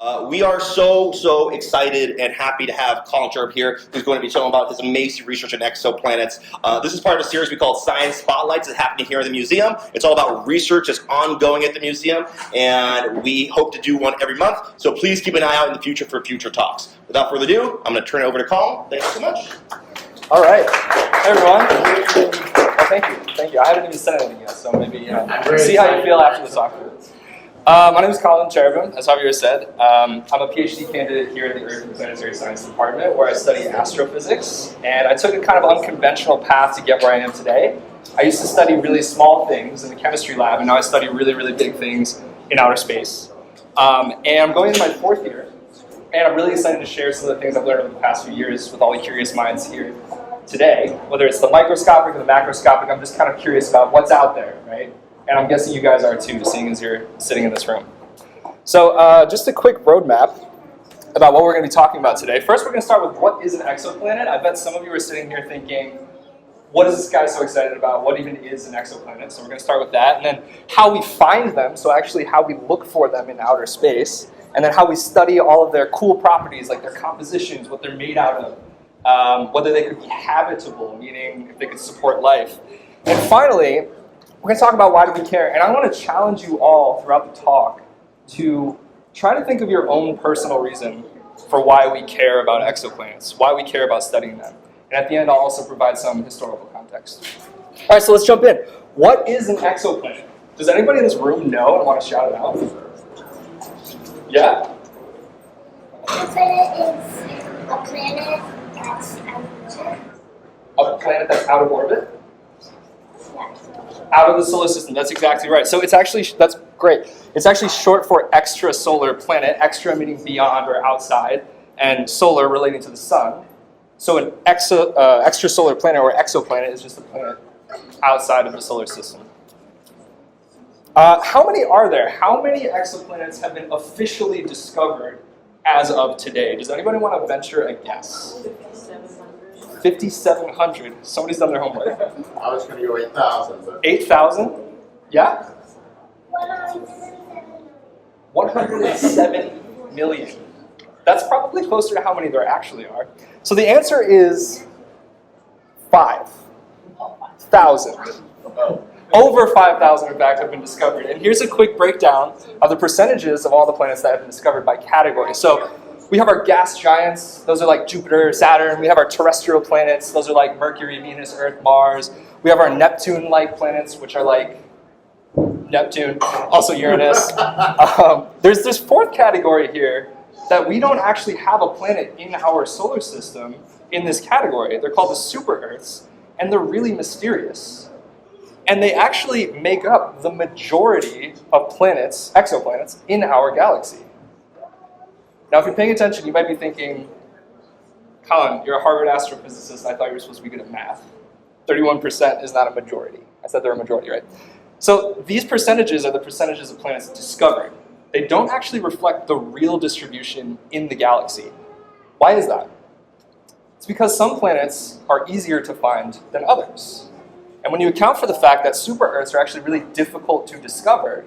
We are so excited and happy to have Collin Cherubim here, who's going to be talking about his amazing research in exoplanets. This is part of a series we call Science Spotlights. It's happening here in the museum. It's all about research that's ongoing at the museum, and we hope to do one every month. So please keep an eye out in the future for future talks. Without further ado, I'm going to turn it over to Collin. Thanks so much. All right. Hey, everyone. Well, thank you. I haven't even said anything yet, so maybe see how you feel after the talk. My name is Collin Cherubim, as Javier said. I'm a PhD candidate here at the Earth and Planetary Science Department, where I study astrophysics, and I took a kind of unconventional path to get where I am today. I used to study really small things in the chemistry lab, and now I study really big things in outer space. And I'm going into my fourth year, and I'm really excited to share some of the things I've learned over the past few years with all the curious minds here today. Whether it's the microscopic or the macroscopic, I'm just kind of curious about what's out there, right? And I'm guessing you guys are too, seeing as you're sitting in this room. So just a quick roadmap about what we're going to be talking about today. First, we're going to start with what is an exoplanet. I bet some of you are sitting here thinking, what is this guy so excited about? What even is an exoplanet? So we're going to start with that. And then how we find them, so actually how we look for them in outer space. And then how we study all of their cool properties, like their compositions, what they're made out of, whether they could be habitable, meaning if they could support life. And finally, we're going to talk about why do we care, and I want to challenge you all throughout the talk to try to think of your own personal reason for why we care about exoplanets, why we care about studying them. And at the end, I'll also provide some historical context. All right, so let's jump in. What is an exoplanet? Does anybody in this room know and want to shout it out? Yeah? Exoplanet is a planet that's out of orbit. A planet that's out of orbit? Yeah. Out of the solar system, that's exactly right. So it's actually, that's great. It's actually short for extrasolar planet, extra meaning beyond or outside, and solar relating to the sun. So an extrasolar planet or exoplanet is just a planet outside of the solar system. How many are there? How many exoplanets have been officially discovered as of today? Does anybody want to venture a guess? 5,700. Somebody's done their homework. I was going to go 8,000. 8,000? Yeah? 170. 170 million. That's probably closer to how many there actually are. So the answer is 5,000. Over 5,000, in fact, have been discovered. And here's a quick breakdown of the percentages of all the planets that have been discovered by category. So we have our gas giants. Those are like Jupiter, Saturn. We have our terrestrial planets. Those are like Mercury, Venus, Earth, Mars. We have our Neptune-like planets, which are like Neptune, also Uranus. There's this fourth category here that we don't actually have a planet in our solar system in this category. They're called the super-Earths, and they're really mysterious. And they actually make up the majority of planets, exoplanets, in our galaxy. Now, if you're paying attention, you might be thinking, Collin, you're a Harvard astrophysicist. I thought you were supposed to be good at math. 31% is not a majority. I said they're a majority, right? So these percentages are the percentages of planets discovered. They don't actually reflect the real distribution in the galaxy. Why is that? It's because some planets are easier to find than others. And when you account for the fact that super-Earths are actually really difficult to discover,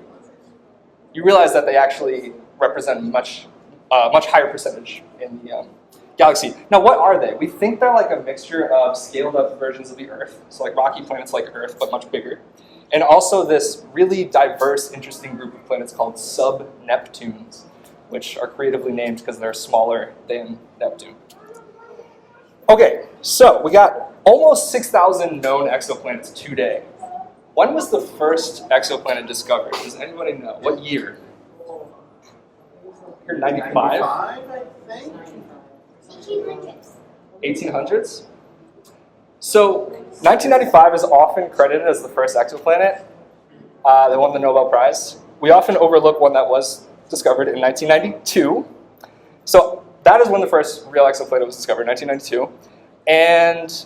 you realize that they actually represent much higher percentage in the galaxy. Now, what are they? We think they're like a mixture of scaled-up versions of the Earth, so like rocky planets like Earth, but much bigger, and also this really diverse, interesting group of planets called sub-Neptunes, which are creatively named because they're smaller than Neptune. Okay, so we got almost 6,000 known exoplanets today. When was the first exoplanet discovered? Does anybody know? What year? 95? 95, I think. 1800s. 1800s? So 1995 is often credited as the first exoplanet. They won the Nobel Prize. We often overlook one that was discovered in 1992. So that is when the first real exoplanet was discovered, 1992. And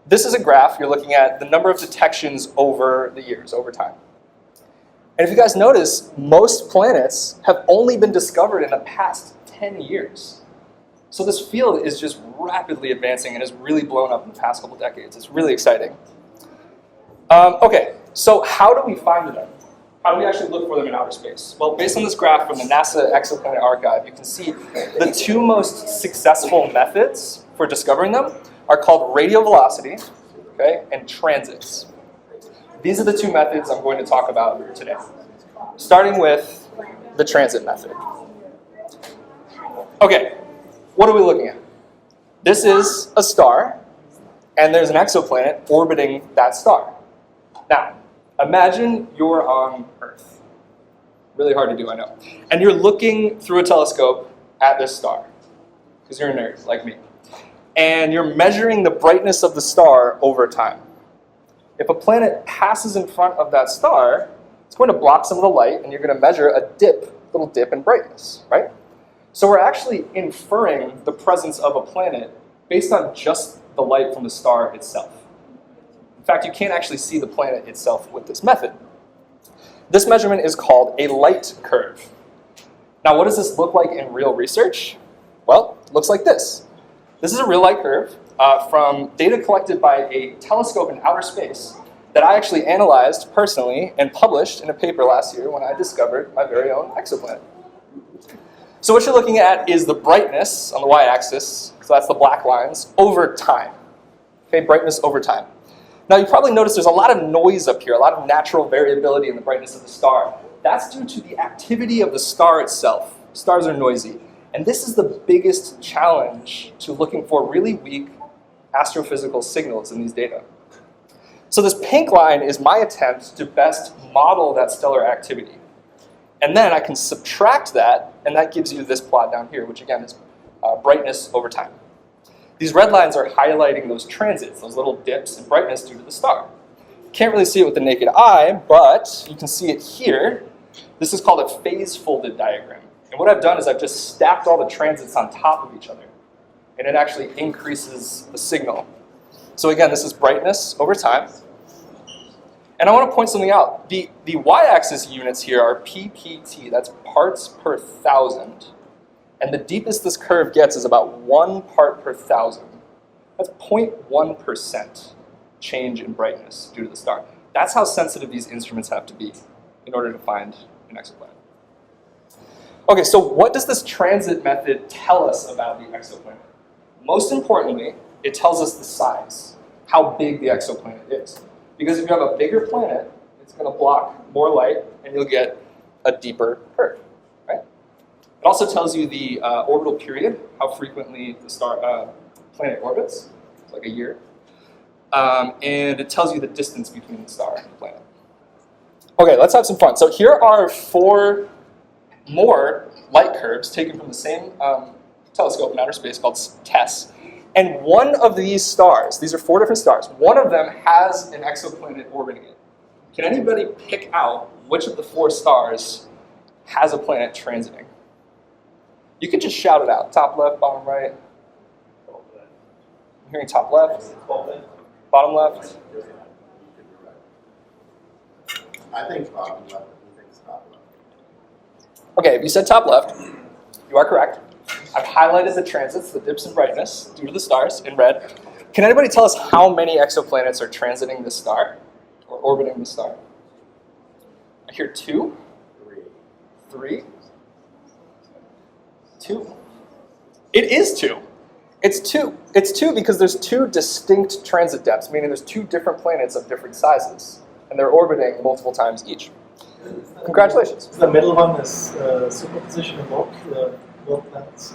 this is a graph. You're looking at the number of detections over the years, over time. And if you guys notice, most planets have only been discovered in the past 10 years. So this field is just rapidly advancing and has really blown up in the past couple decades. It's really exciting. Okay, so how do we find them? How do we actually look for them in outer space? Well, based on this graph from the NASA Exoplanet Archive, you can see the two most successful methods for discovering them are called radial velocity, okay, and transits. These are the two methods I'm going to talk about today. Starting with the transit method. Okay, what are we looking at? This is a star, and there's an exoplanet orbiting that star. Now, imagine you're on Earth. Really hard to do, I know. And you're looking through a telescope at this star, because you're a nerd like me. And you're measuring the brightness of the star over time. If a planet passes in front of that star, it's going to block some of the light, and you're going to measure a little dip in brightness, right? So we're actually inferring the presence of a planet based on just the light from the star itself. In fact, you can't actually see the planet itself with this method. This measurement is called a light curve. Now, what does this look like in real research? Well, it looks like this. This is a real light curve from data collected by a telescope in outer space that I actually analyzed personally and published in a paper last year when I discovered my very own exoplanet. So what you're looking at is the brightness on the y-axis, so that's the black lines, over time. Okay, brightness over time. Now you probably notice there's a lot of noise up here, a lot of natural variability in the brightness of the star. That's due to the activity of the star itself. Stars are noisy. And this is the biggest challenge to looking for really weak astrophysical signals in these data. So this pink line is my attempt to best model that stellar activity. And then I can subtract that, and that gives you this plot down here, which again is brightness over time. These red lines are highlighting those transits, those little dips in brightness due to the star. You can't really see it with the naked eye, but you can see it here. This is called a phase-folded diagram. And what I've done is I've just stacked all the transits on top of each other, and it actually increases the signal. So again, this is brightness over time. And I want to point something out. The y-axis units here are ppt, that's parts per thousand. And the deepest this curve gets is about 1 part per thousand. That's 0.1% change in brightness due to the star. That's how sensitive these instruments have to be in order to find an exoplanet. Okay, so what does this transit method tell us about the exoplanet? Most importantly, it tells us the size, how big the exoplanet is. Because if you have a bigger planet, it's going to block more light, and you'll get a deeper curve, right? It also tells you the orbital period, how frequently the planet orbits. It's like a year. And it tells you the distance between the star and the planet. Okay, let's have some fun. So here are 4 more light curves taken from the same telescope in outer space called TESS. And one of these stars, these are 4 different stars, one of them has an exoplanet orbiting it. Can anybody pick out which of the 4 stars has a planet transiting? You can just shout it out. Top left, bottom right. I'm hearing top left, bottom left. I think bottom left. He thinks top left. Okay, if you said top left, you are correct. I've highlighted the transits, the dips in brightness due to the stars in red. Can anybody tell us how many exoplanets are transiting this star or orbiting the star? I hear 2, 3, 2. It is 2. It's 2. It's 2 because there's 2 distinct transit depths, meaning there's 2 different planets of different sizes, and they're orbiting multiple times each. Congratulations. The middle one is superposition of both planets.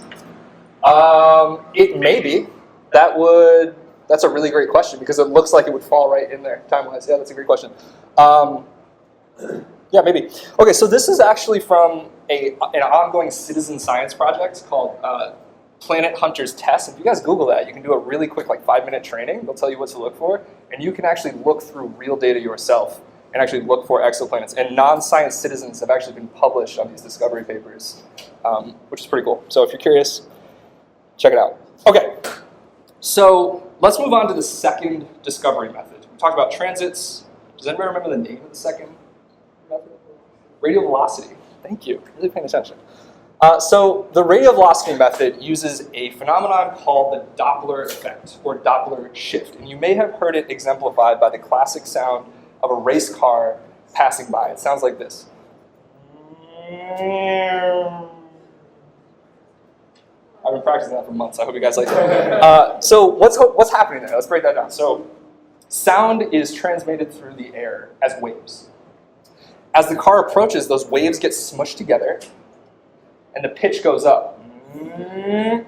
It may be. That's a really great question because it looks like it would fall right in there time-wise. Yeah, that's a great question. Yeah, maybe. Okay, so this is actually from an ongoing citizen science project called Planet Hunters Test. If you guys Google that, you can do a really quick 5-minute training. They'll tell you what to look for, and you can actually look through real data yourself and actually look for exoplanets. And non-science citizens have actually been published on these discovery papers, which is pretty cool. So if you're curious, check it out. Okay, so let's move on to the second discovery method. We talked about transits. Does anybody remember the name of the second method? Radial velocity. Thank you. Really paying attention. So the radial velocity method uses a phenomenon called the Doppler effect, or Doppler shift. And you may have heard it exemplified by the classic sound of a race car passing by. It sounds like this. I've been practicing that for months. I hope you guys like it. So what's happening there? Let's break that down. So sound is transmitted through the air as waves. As the car approaches, those waves get smushed together, and the pitch goes up. And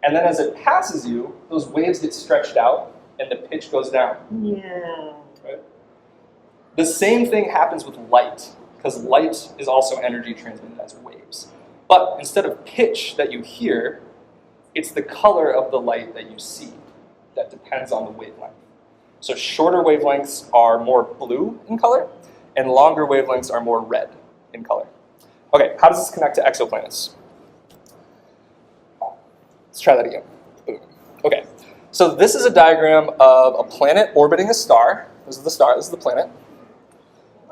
then as it passes you, those waves get stretched out, and the pitch goes down. Right? The same thing happens with light, because light is also energy transmitted as waves. But instead of pitch that you hear, it's the color of the light that you see that depends on the wavelength. So shorter wavelengths are more blue in color, and longer wavelengths are more red in color. Okay, how does this connect to exoplanets? Let's try that again. Boom. Okay, so this is a diagram of a planet orbiting a star. This is the star, this is the planet.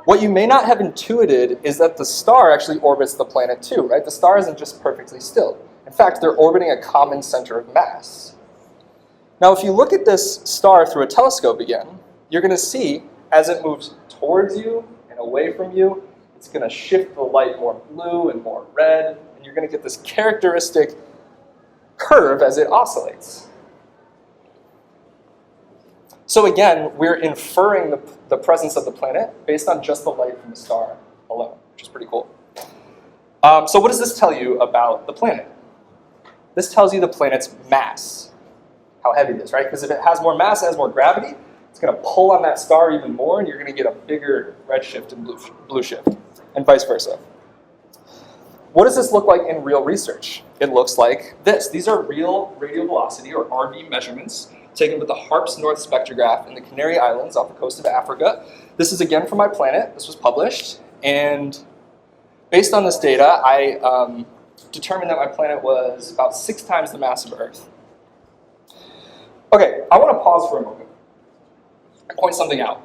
What you may not have intuited is that the star actually orbits the planet too, right? The star isn't just perfectly still. In fact, they're orbiting a common center of mass. Now, if you look at this star through a telescope again, you're going to see as it moves towards you and away from you, it's going to shift the light more blue and more red, and you're going to get this characteristic curve as it oscillates. So again, we're inferring the presence of the planet based on just the light from the star alone, which is pretty cool. So what does this tell you about the planet? This tells you the planet's mass, how heavy it is, right? Because if it has more mass, it has more gravity, it's going to pull on that star even more, and you're going to get a bigger red shift and blue shift, and vice versa. What does this look like in real research? It looks like this. These are real radial velocity, or RV measurements, taken with the HARPS North spectrograph in the Canary Islands off the coast of Africa. This is again from my planet. This was published, and based on this data, I determined that my planet was about 6 times the mass of Earth. Okay, I want to pause for a moment and point something out.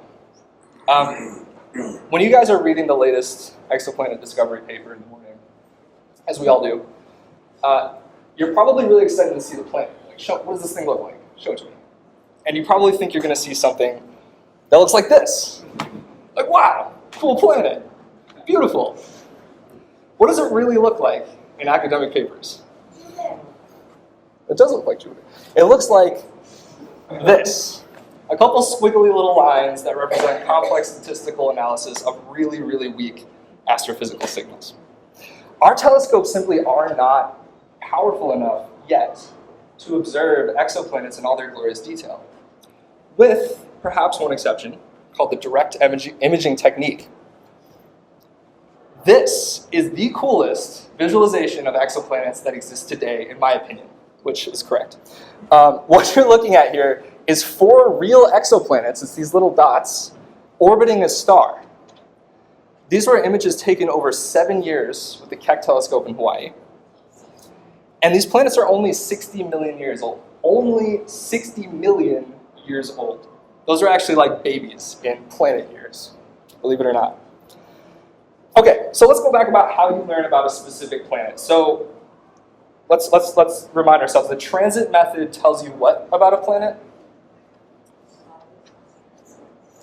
When you guys are reading the latest exoplanet discovery paper in the morning, as we all do, you're probably really excited to see the planet. Like, what does this thing look like? Show it to me. And you probably think you're going to see something that looks like this. Like, wow, cool planet, beautiful. What does it really look like in academic papers? It does look like Jupiter. It looks like this. A couple squiggly little lines that represent complex statistical analysis of really, really weak astrophysical signals. Our telescopes simply are not powerful enough yet to observe exoplanets in all their glorious detail, with perhaps one exception, called the direct imaging technique. This is the coolest visualization of exoplanets that exists today, in my opinion, which is correct. What you're looking at here is 4 real exoplanets, it's these little dots, orbiting a star. These were images taken over 7 years with the Keck telescope in Hawaii. And these planets are only 60 million years old. Only 60 million years old. Those are actually like babies in planet years, believe it or not. Okay, so let's go back about how you learn about a specific planet. So let's remind ourselves. The transit method tells you what about a planet?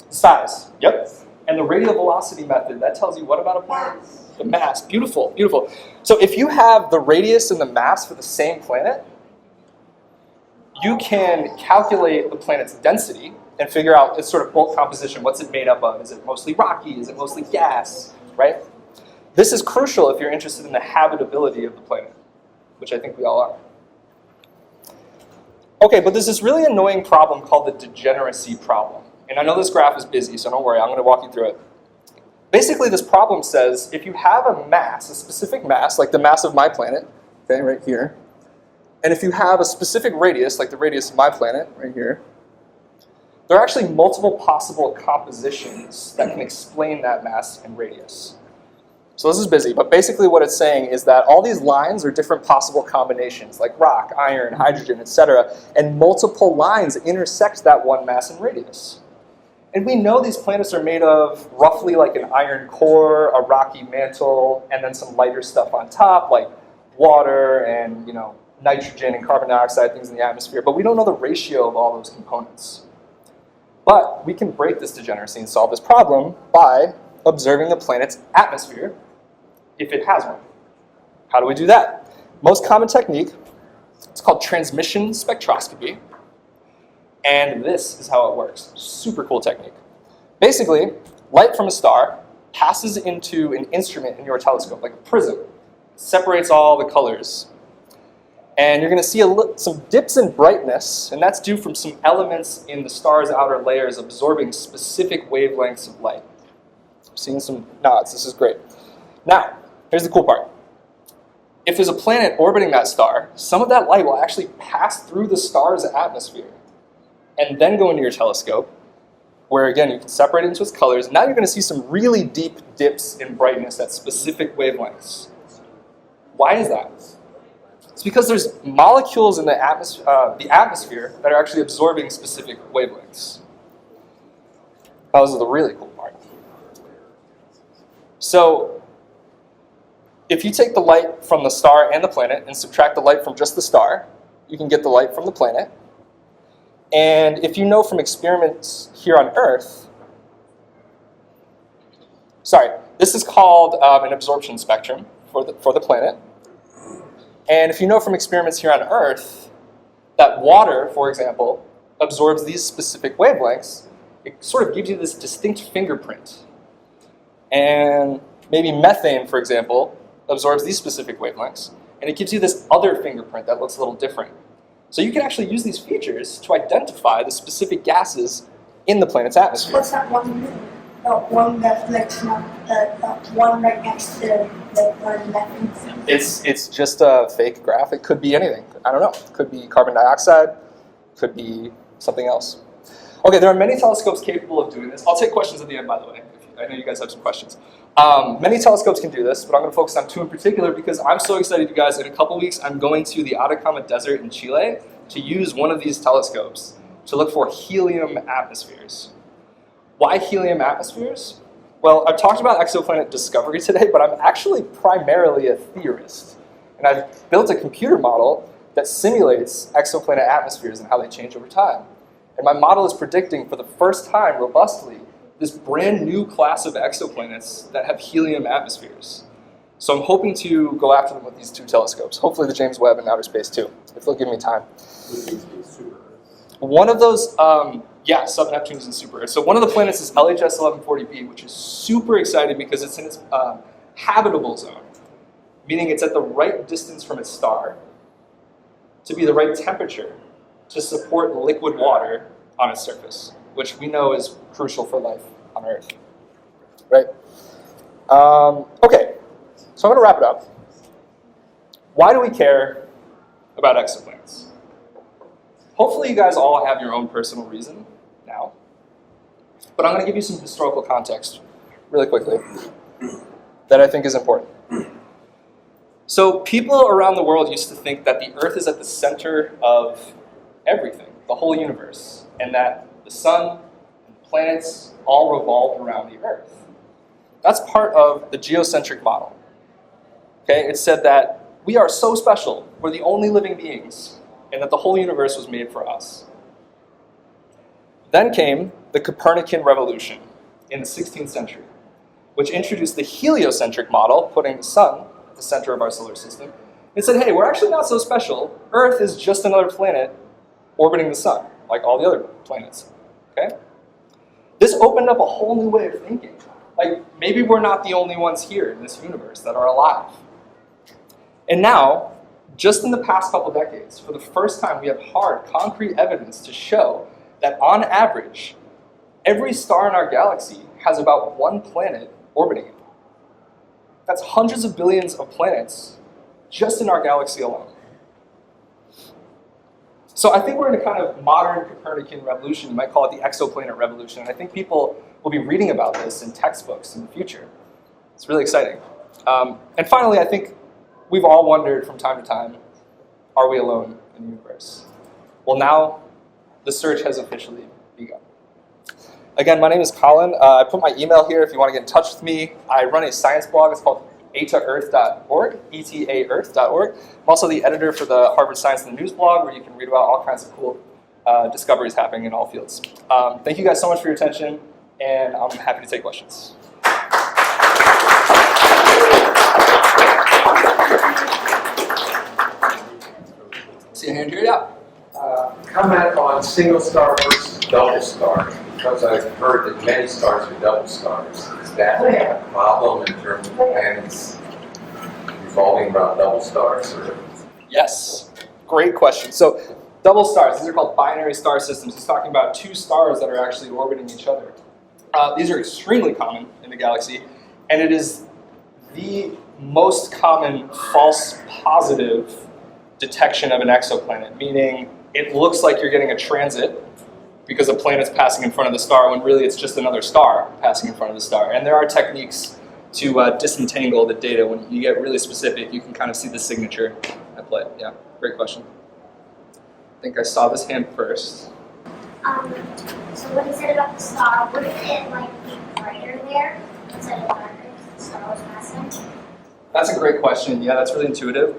Size. Yep. And the radial velocity method, that tells you what about a planet? The mass. Beautiful, beautiful. So if you have the radius and the mass for the same planet, you can calculate the planet's density and figure out its sort of bulk composition. What's it made up of? Is it mostly rocky? Is it mostly gas? Right? This is crucial if you're interested in the habitability of the planet, which I think we all are. Okay, but there's this really annoying problem called the degeneracy problem. And I know this graph is busy, so don't worry, I'm going to walk you through it. Basically, this problem says if you have a mass, a specific mass, like the mass of my planet, okay, right here, and if you have a specific radius, like the radius of my planet, right here, there are actually multiple possible compositions that can explain that mass and radius. So this is busy, but basically what it's saying is that all these lines are different possible combinations, like rock, iron, hydrogen, etc., and multiple lines intersect that one mass and radius. And we know these planets are made of roughly like an iron core, a rocky mantle, and then some lighter stuff on top, like water and nitrogen and carbon dioxide, things in the atmosphere. But we don't know the ratio of all those components. But we can break this degeneracy and solve this problem by observing the planet's atmosphere if it has one. How do we do that? Most common technique, it's called transmission spectroscopy. And this is how it works. Super cool technique. Basically, light from a star passes into an instrument in your telescope, like a prism. It separates all the colors. And you're going to see some dips in brightness, and that's due from some elements in the star's outer layers absorbing specific wavelengths of light. I'm seeing some nods. This is great. Now, here's the cool part. If there's a planet orbiting that star, some of that light will actually pass through the star's atmosphere and then go into your telescope, where again, you can separate it into its colors. Now you're going to see some really deep dips in brightness at specific wavelengths. Why is that? It's because there's molecules in the atmosphere that are actually absorbing specific wavelengths. That was the really cool part. So, if you take the light from the star and the planet and subtract the light from just the star, you can get the light from the planet. And if you know from experiments here on Earth, this is called an absorption spectrum for the planet. And if you know from experiments here on Earth that water, for example, absorbs these specific wavelengths, it sort of gives you this distinct fingerprint. And maybe methane, for example, absorbs these specific wavelengths, and it gives you this other fingerprint that looks a little different. So you can actually use these features to identify the specific gases in the planet's atmosphere. What's that one that's like one right next to the one that It's just a fake graph. It could be anything. I don't know. It could be carbon dioxide. It could be something else. Okay, there are many telescopes capable of doing this. I'll take questions at the end, by the way. I know you guys have some questions. Many telescopes can do this, but I'm going to focus on two in particular because I'm so excited, you guys. In a couple weeks, I'm going to the Atacama Desert in Chile to use one of these telescopes to look for helium atmospheres. Why helium atmospheres? Well, I've talked about exoplanet discovery today, but I'm actually primarily a theorist. And I've built a computer model that simulates exoplanet atmospheres and how they change over time. And my model is predicting for the first time robustly this brand new class of exoplanets that have helium atmospheres. So I'm hoping to go after them with these two telescopes. Hopefully the James Webb and outer space too, if they'll give me time. One of those, sub-Neptunes and super Earth. So one of the planets is LHS 1140b, which is super exciting because it's in its habitable zone, meaning it's at the right distance from its star to be the right temperature to support liquid water on its surface, which we know is crucial for life on Earth, right? Okay, so I'm going to wrap it up. Why do we care about exoplanets? Hopefully you guys all have your own personal reason now, but I'm going to give you some historical context really quickly that I think is important. So people around the world used to think that the Earth is at the center of everything, the whole universe, and that the sun and the planets all revolve around the Earth. That's part of the geocentric model. Okay, it said that we are so special, we're the only living beings, and that the whole universe was made for us. Then came the Copernican revolution in the 16th century, which introduced the heliocentric model, putting the sun at the center of our solar system. It said, hey, we're actually not so special. Earth is just another planet orbiting the sun, like all the other planets. Okay? This opened up a whole new way of thinking. Like, maybe we're not the only ones here in this universe that are alive. And now, just in the past couple decades, for the first time, we have hard, concrete evidence to show that on average, every star in our galaxy has about one planet orbiting it. That's hundreds of billions of planets just in our galaxy alone. So I think we're in a kind of modern Copernican revolution. You might call it the exoplanet revolution. And I think people will be reading about this in textbooks in the future. It's really exciting. And finally, I think we've all wondered from time to time, are we alone in the universe? Well, now the search has officially begun. Again, my name is Collin. I put my email here if you want to get in touch with me. I run a science blog. It's called etaearth.org, etaearth.org. I'm also the editor for the Harvard Science and the News blog, where you can read about all kinds of cool discoveries happening in all fields. Thank you guys so much for your attention, and I'm happy to take questions. See a hand here? Yeah. Comment on single star versus double star, because I've heard that many stars are double stars. Is that a problem in terms of planets revolving around double stars? Or? Yes. Great question. So double stars, these are called binary star systems. He's talking about two stars that are actually orbiting each other. These are extremely common in the galaxy, and it is the most common false positive detection of an exoplanet, meaning it looks like you're getting a transit because a planet's passing in front of the star when really it's just another star passing in front of the star. And there are techniques to disentangle the data. When you get really specific, you can kind of see the signature at play. Yeah, great question. I think I saw this hand first. So what he said about the star, wouldn't it like be brighter there instead of darker if the star was passing? That's a great question. Yeah, that's really intuitive.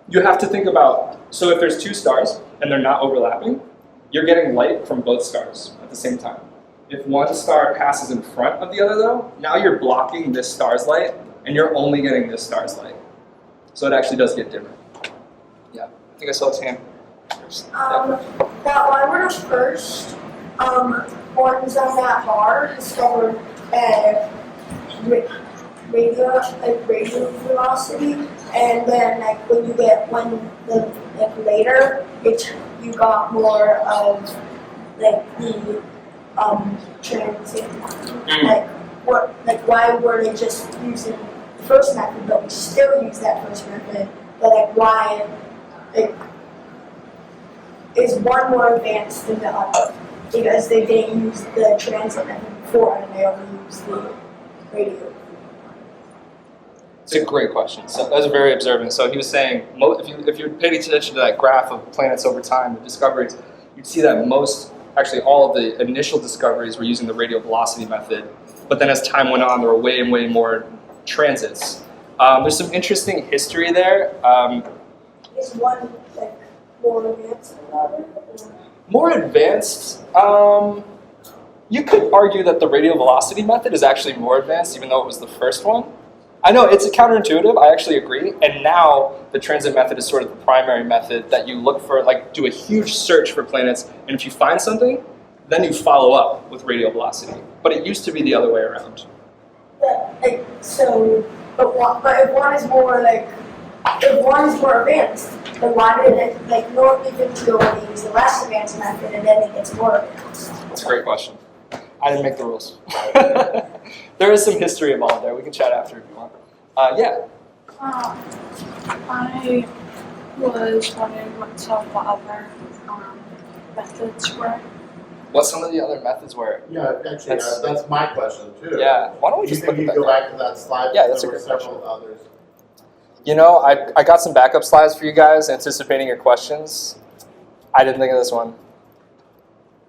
You have to think about, so if there's two stars and they're not overlapping, you're getting light from both stars at the same time. If one star passes in front of the other though, now you're blocking this star's light and you're only getting this star's light. So it actually does get dimmer. Yeah, I think I saw his hand first. Now, I were the first ones on that bar discovered radio velocity, and then when later you got more of the transit. Why were they just using the first method, but we still use that first method? But why is one more advanced than the other? Because they didn't use the transit method before, and they only used the radio. It's a great question. So that was very observant. So he was saying, if you paid attention to that graph of planets over time, the discoveries, you'd see that actually all of the initial discoveries were using the radial velocity method. But then as time went on, there were way and way more transits. There's some interesting history there. Is one more advanced than the other? More advanced, you could argue that the radial velocity method is actually more advanced, even though it was the first one. I know, it's counterintuitive, I actually agree, and now the transit method is sort of the primary method that you look for, do a huge search for planets, and if you find something, then you follow up with radial velocity. But it used to be the other way around. But if one is more advanced, then why did it normally 50 only use the less advanced method and then it gets more advanced? That's a great question. I didn't make the rules. There is some history involved there. We can chat after if you want. Yeah. I was wondering what some of the other methods were. What some of the other methods were? Yeah, actually, that's my question too. Yeah. Why don't we Do you just look think at you that? go back to that slide? Yeah, that's a There were great several others. You know, I got some backup slides for you guys, anticipating your questions. I didn't think of this one.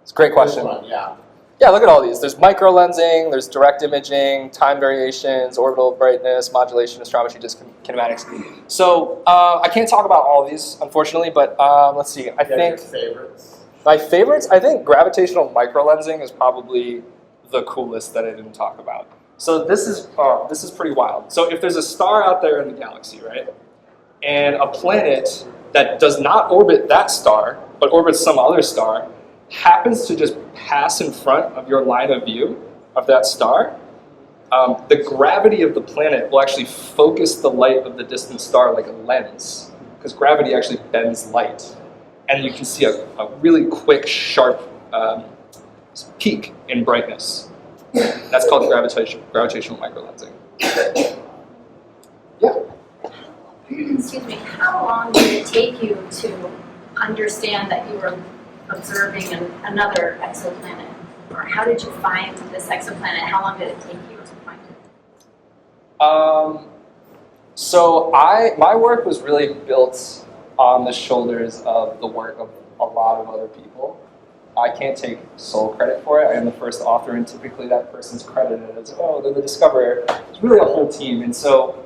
It's a great question. This one, yeah. Yeah, look at all these. There's microlensing, there's direct imaging, time variations, orbital brightness, modulation, astrometry, kinematics. So I can't talk about all of these, unfortunately, but let's see. I think Your favorites. my favorites, I think gravitational microlensing is probably the coolest that I didn't talk about. So this is pretty wild. So if there's a star out there in the galaxy, right, and a planet that does not orbit that star, but orbits some other star, happens to just pass in front of your line of view of that star, the gravity of the planet will actually focus the light of the distant star like a lens, because gravity actually bends light. And you can see a really quick, sharp peak in brightness. That's called gravitational microlensing. Yeah? Excuse me, how long did it take you to understand that you were observing another exoplanet? Or how did you find this exoplanet? How long did it take you to find it? So my work was really built on the shoulders of the work of a lot of other people. I can't take sole credit for it. I am the first author, and typically that person's credited as, oh, they're the discoverer. It's really a whole team. And so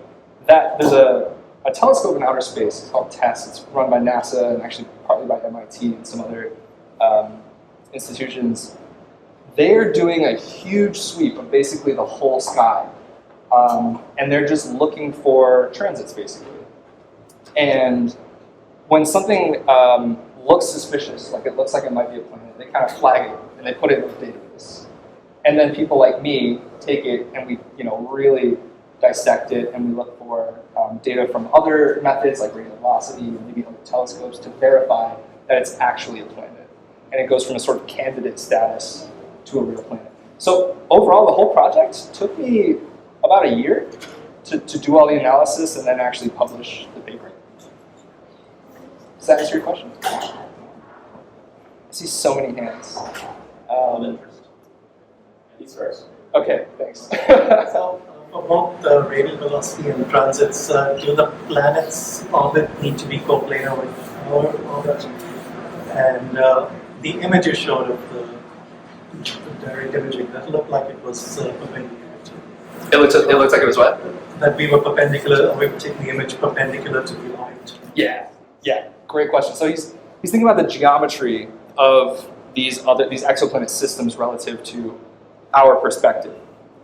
there's a telescope in outer space. It's called TESS. It's run by NASA and actually partly by MIT and some other institutions. They're doing a huge sweep of basically the whole sky. And they're just looking for transits, basically. And when something looks suspicious, like it looks like it might be a planet, they kind of flag it and they put it in a database. And then people like me take it and we, really dissect it, and we look for data from other methods like radial velocity and maybe other telescopes to verify that it's actually a planet. And it goes from a sort of candidate status to a real planet. So overall, the whole project took me about a year to do all the analysis and then actually publish the paper. Does that answer your question? I see so many hands. Okay, thanks. So, about the radial velocity and transits, do the planets orbit need to be coplanar with our orbit? And the image you showed of the direct imaging, that looked like it was perpendicular. It looks like it was what? That we were perpendicular, or we were taking the image perpendicular to the light. Yeah, great question. So he's thinking about the geometry of these exoplanet systems relative to our perspective.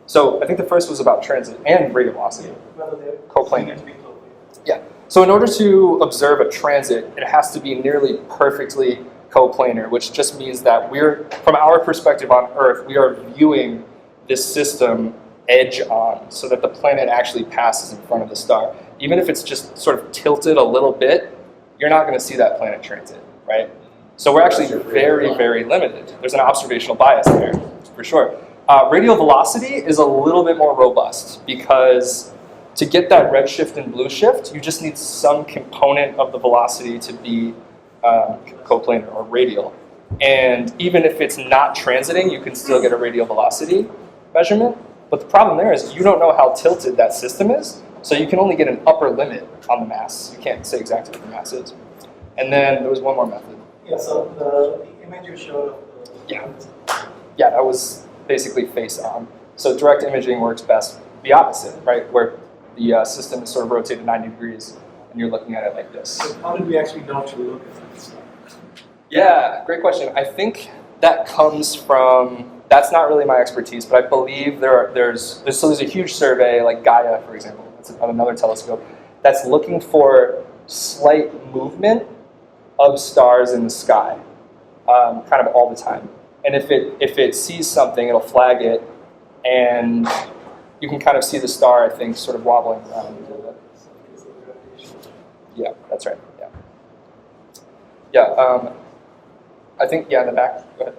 So I think the first was about transit and radial velocity. Whether they're Coplanar. need to be coplanar. Yeah. So in order to observe a transit, it has to be nearly perfectly coplanar, which just means that from our perspective on Earth, we are viewing this system edge on, so that the planet actually passes in front of the star. Even if it's just sort of tilted a little bit, you're not going to see that planet transit, right? So we're actually very, very limited. There's an observational bias there, for sure. Radial velocity is a little bit more robust, because to get that redshift and blue shift, you just need some component of the velocity to be coplanar or radial. And even if it's not transiting, you can still get a radial velocity measurement. But the problem there is you don't know how tilted that system is, so you can only get an upper limit on the mass. You can't say exactly what the mass is. And then there was one more method. Yeah, so the image you showed of the Yeah, that was basically face on. So direct imaging works best the opposite, right? Where the system is sort of rotated 90 degrees and you're looking at it like this. So how did we actually know to look at this? Yeah, great question. I think that comes from, that's not really my expertise, but I believe there's a huge survey like Gaia, for example, that's another telescope, that's looking for slight movement of stars in the sky, kind of all the time. And if it sees something, it'll flag it, and you can kind of see the star, I think, sort of wobbling around. Yeah, that's right. Yeah. I think, in the back. Go ahead.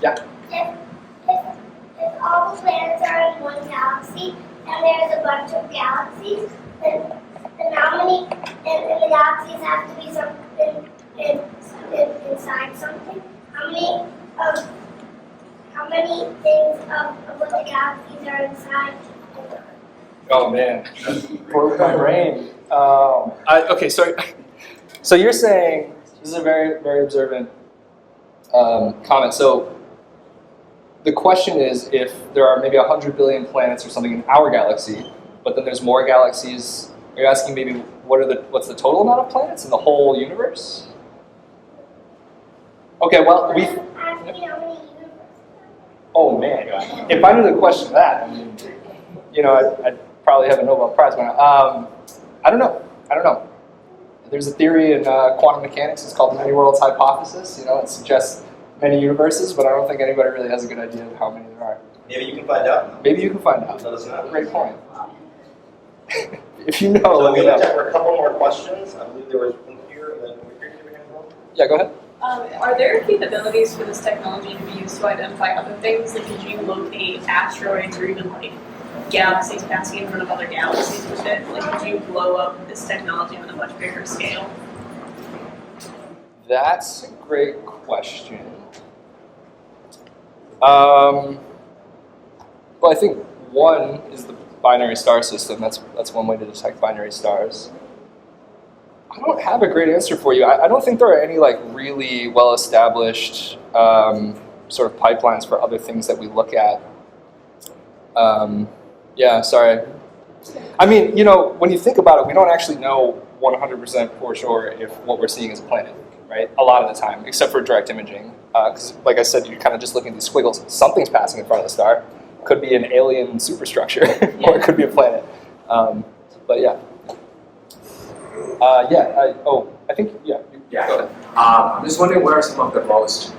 Yeah. If all the planets are in one galaxy and there's a bunch of galaxies, then how many, and the galaxies have to be something inside something? How many things of what the galaxies are inside? Oh man, broke my brain. Okay, so you're saying, this is a very, very observant comment. So the question is, if there are maybe 100 billion planets or something in our galaxy, but then there's more galaxies, you're asking maybe what's the total amount of planets in the whole universe? Okay, well, oh man, if I knew the question to that, I mean, I'd probably have a Nobel Prize by now. I don't know. There's a theory in quantum mechanics, it's called the many worlds hypothesis. It suggests many universes, but I don't think anybody really has a good idea of how many there are. Maybe you can find out. Maybe you can find out. Let us know. Great point. If you know, So let we me have know. time for a couple more questions. I believe there was one here and then over here. Did we have one? Yeah, go ahead. Are there capabilities for this technology to be used to identify other things? Like, could you locate asteroids or even like galaxies passing in front of other galaxies with it? Like, could you blow up this technology on a much bigger scale? That's a great question. Well, I think one is the binary star system. That's one way to detect binary stars. I don't have a great answer for you. I don't think there are any really well-established sort of pipelines for other things that we look at. Yeah, sorry. I mean, when you think about it, we don't actually know 100% for sure if what we're seeing is a planet, right? A lot of the time, except for direct imaging. Because, like I said, you're kind of just looking at these squiggles. Something's passing in front of the star. Could be an alien superstructure, or it could be a planet. But yeah. I think, yeah. Yeah. Go ahead. I'm just wondering what are some of the most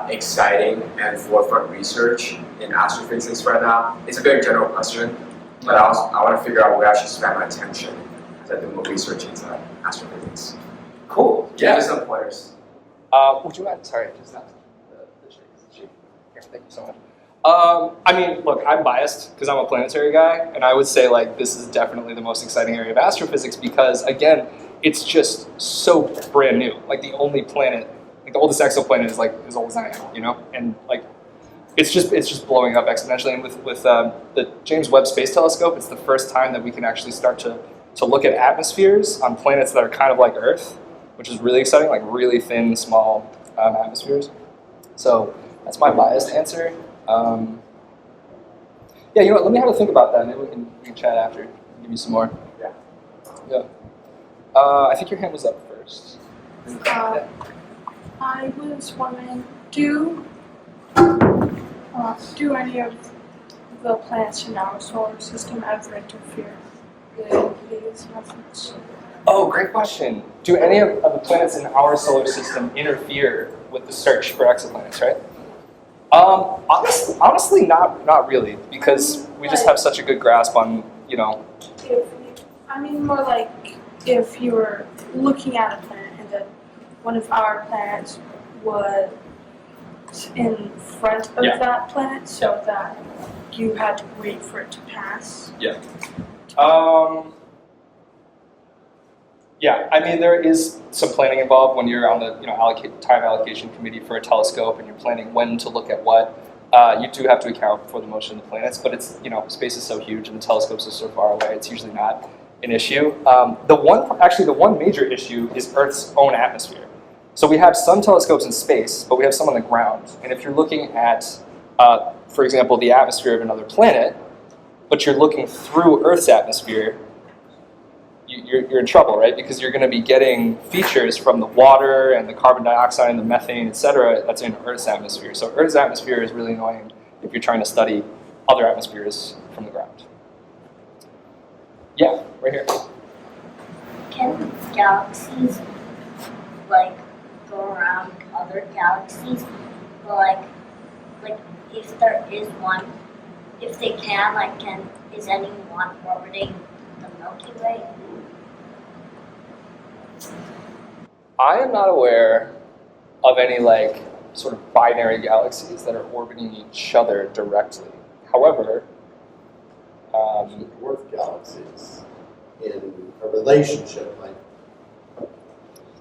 exciting and forefront research in astrophysics right now? It's a very general question, but I want to figure out where I should spend my attention as I do more research into astrophysics. Cool. Yeah, some pointers. Would you mind? Sorry, just not the shake. Here, thank you so much. I mean, look, I'm biased because I'm a planetary guy, and I would say like this is definitely the most exciting area of astrophysics because again, it's just so brand new. Like the only planet, like the oldest exoplanet is like as old as I am, you know, and like it's just blowing up exponentially. And with the James Webb Space Telescope, it's the first time that we can actually start to look at atmospheres on planets that are kind of like Earth, which is really exciting, like really thin, small atmospheres. So that's my biased answer. Yeah, you know what, let me have a think about that. Maybe we can chat after. I'll give you some more. Yeah. I think your hand was up first. I was wondering, do any of the planets in our solar system ever interfere with these methods? Oh, great question. Do any of the planets in our solar system interfere with the search for exoplanets, right? Honestly, not really, because we just have such a good grasp on, you know. I mean more like if you were looking at a planet and then one of our planets was in front of that planet so that you had to wait for it to pass. Yeah. Yeah, I mean there is some planning involved when you're on the time allocation committee for a telescope and you're planning when to look at what. You do have to account for the motion of the planets, but it's space is so huge and the telescopes are so far away. It's usually not an issue. The one major issue is Earth's own atmosphere. So we have some telescopes in space, but we have some on the ground. And if you're looking at, for example, the atmosphere of another planet, but you're looking through Earth's atmosphere, you're in trouble, right? Because you're going to be getting features from the water and the carbon dioxide and the methane, etc. that's in Earth's atmosphere. So Earth's atmosphere is really annoying if you're trying to study other atmospheres from the ground. Yeah, right here. Can galaxies like go around other galaxies? Or like if there is one, if they can, is anyone orbiting the Milky Way? I am not aware of any sort of binary galaxies that are orbiting each other directly. However, dwarf galaxies in a relationship,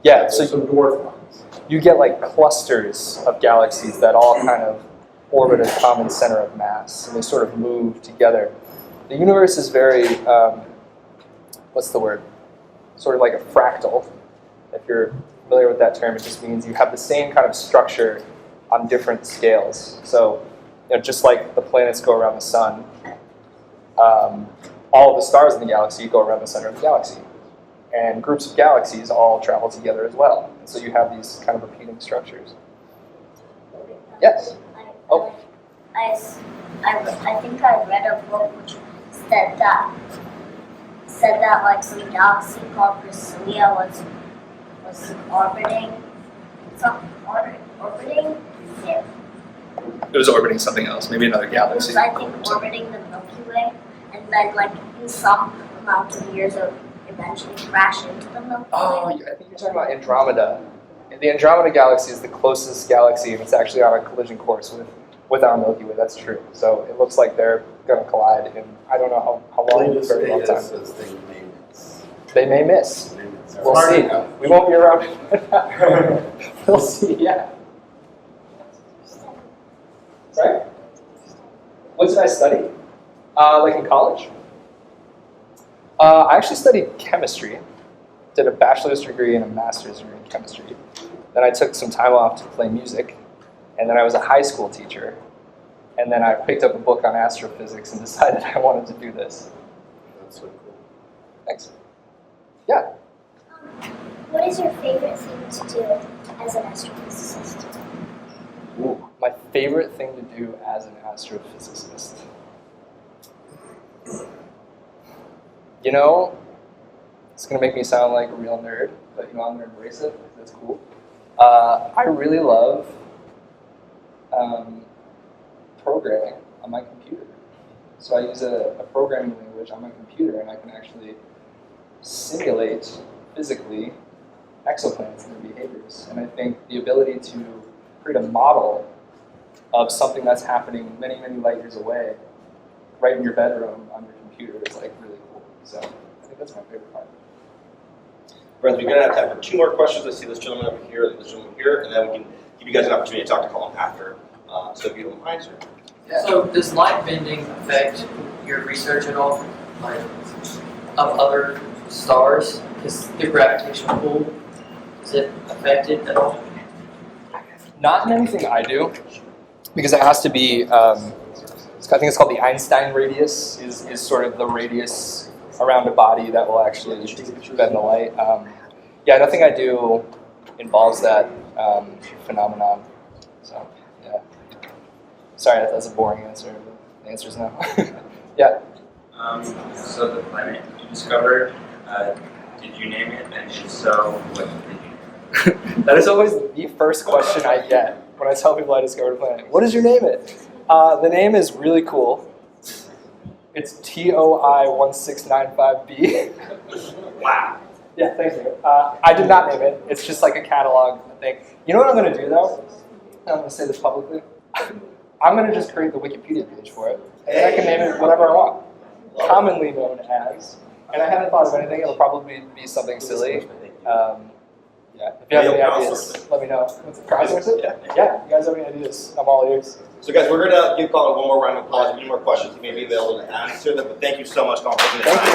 so some dwarf ones. you get clusters of galaxies that all kind of orbit a common center of mass, and they sort of move together. The universe is very, what's the word? Sort of like a fractal. If you're familiar with that term, it just means you have the same kind of structure on different scales. So, just like the planets go around the sun, all of the stars in the galaxy go around the center of the galaxy. And groups of galaxies all travel together as well. And so you have these kind of repeating structures. Yes? I think I read a book which said that some galaxy called Brasilia was orbiting. Yeah. It was orbiting something else, maybe another galaxy. It was, I think, orbiting the Milky Way, and then in some amount of years it eventually crash into the Milky Way. Oh, I think you're talking about Andromeda. The Andromeda galaxy is the closest galaxy, and it's actually on a collision course with our Milky Way. That's true. So it looks like they're going to collide in, I don't know how long, a very long time. They may miss. We'll see. We won't be around. We'll see, yeah. Right? What did I study? In college? I actually studied chemistry. Did a bachelor's degree and a master's degree in chemistry. Then I took some time off to play music. And then I was a high school teacher. And then I picked up a book on astrophysics and decided I wanted to do this. That's so cool. Thanks. Yeah? What is your favorite thing to do as an astrophysicist? Ooh, my favorite thing to do as an astrophysicist. It's gonna make me sound like a real nerd, but I'm gonna embrace it. That's cool. I really love programming on my computer. So I use a programming language on my computer, and I can actually simulate physically exoplanets and their behaviors. And I think the ability to create a model of something that's happening many, many light years away, right in your bedroom on your computer, is like really cool. So I think that's my favorite part. Friends, we're going to have time for 2 more questions. I see this gentleman over here and this gentleman here, and then we can give you guys an opportunity to talk to Collin after. So if you don't mind, sir. So does light bending affect your research at all? Like of other stars? Is the gravitational pull, is it affected at all? Not in anything I do, because it has to be, I think it's called the Einstein radius, is sort of the radius around a body that will actually bend the light. Yeah, nothing I do involves that phenomenon. So, yeah. Sorry, that's a boring answer. The answer is no. Yeah. So the planet you discovered, did you name it? And if so, what did you name it? That is always the first question I get when I tell people I discovered a planet. What did you name it? The name is really cool. It's TOI1695b. Wow. Yeah, thank you. I did not name it. It's just like a catalog thing. You know what I'm going to do, though? I'm going to say this publicly. I'm going to just create the Wikipedia page for it. And I can name it whatever I want. Commonly known as. And I haven't thought of anything. It'll probably be something silly. Yeah. If you have any ideas, let me know. Crowdsource it? Yeah. You guys have any ideas? I'm all ears. So guys, we're going to give Collin one more round of applause. If you have any more questions, you may be available to answer them. But thank you so much, Collin, for taking the time. Thank you,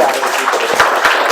guys.